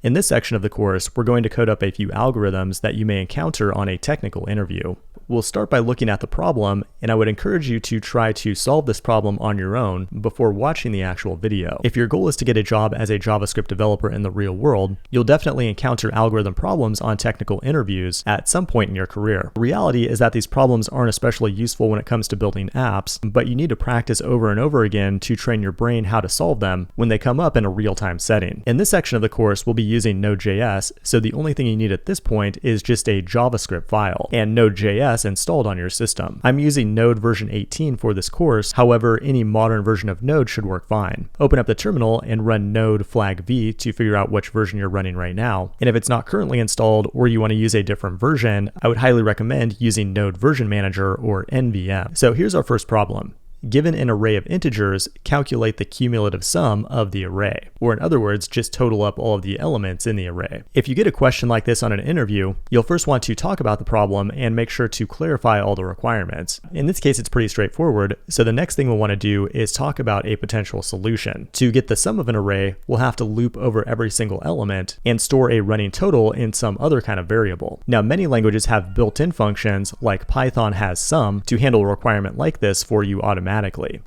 In this section of the course, we're going to code up a few algorithms that you may encounter on a technical interview. We'll start by looking at the problem, and I would encourage you to try to solve this problem on your own before watching the actual video. If your goal is to get a job as a JavaScript developer in the real world, you'll definitely encounter algorithm problems on technical interviews at some point in your career. The reality is that these problems aren't especially useful when it comes to building apps, but you need to practice over and over again to train your brain how to solve them when they come up in a real-time setting. In this section of the course, we'll be using Node.js, so the only thing you need at this point is just a JavaScript file and Node.js installed on your system. I'm using Node version 18 for this course, however, any modern version of Node should work fine. Open up the terminal and run node flag v to figure out which version you're running right now. And if it's not currently installed or you want to use a different version, I would highly recommend using Node Version Manager or NVM. So here's our first problem. Given an array of integers, calculate the cumulative sum of the array. Or in other words, just total up all of the elements in the array. If you get a question like this on an interview, you'll first want to talk about the problem and make sure to clarify all the requirements. In this case, it's pretty straightforward, so the next thing we'll want to do is talk about a potential solution. To get the sum of an array, we'll have to loop over every single element and store a running total in some other kind of variable. Now, many languages have built-in functions, like Python has sum, to handle a requirement like this for you automatically.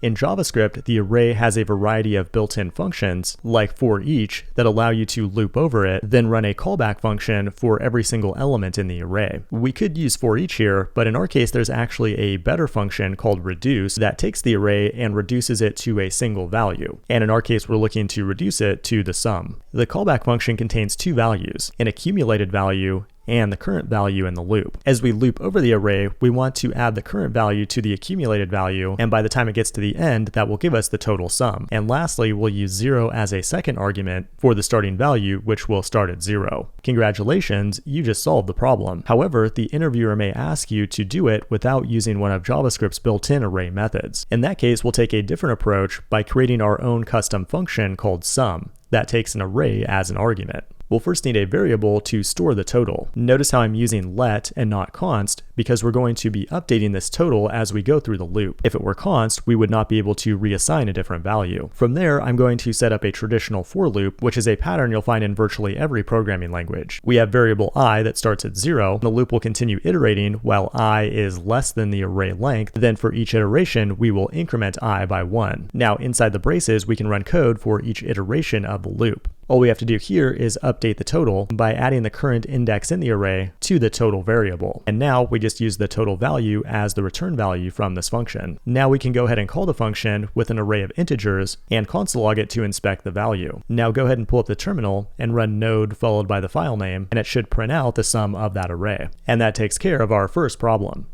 In JavaScript, the array has a variety of built-in functions, like for each, that allow you to loop over it, then run a callback function for every single element in the array. We could use for each here, but in our case, there's actually a better function called reduce that takes the array and reduces it to a single value. And in our case, we're looking to reduce it to the sum. The callback function contains two values, an accumulated value and the current value in the loop. As we loop over the array, we want to add the current value to the accumulated value, and by the time it gets to the end, that will give us the total sum. And lastly, we'll use 0 as a second argument for the starting value, which will start at 0. Congratulations, you just solved the problem. However, the interviewer may ask you to do it without using one of JavaScript's built-in array methods. In that case, we'll take a different approach by creating our own custom function called sum that takes an array as an argument. We'll first need a variable to store the total. Notice how I'm using let and not const because we're going to be updating this total as we go through the loop. If it were const, we would not be able to reassign a different value. From there, I'm going to set up a traditional for loop, which is a pattern you'll find in virtually every programming language. We have variable I that starts at 0. The loop will continue iterating while I is less than the array length. Then for each iteration, we will increment I by 1. Now inside the braces, we can run code for each iteration of the loop. All we have to do here is update the total by adding the current index in the array to the total variable. And now we just use the total value as the return value from this function. Now we can go ahead and call the function with an array of integers and console log it to inspect the value. Now go ahead and pull up the terminal and run node followed by the file name, and it should print out the sum of that array. And that takes care of our first problem.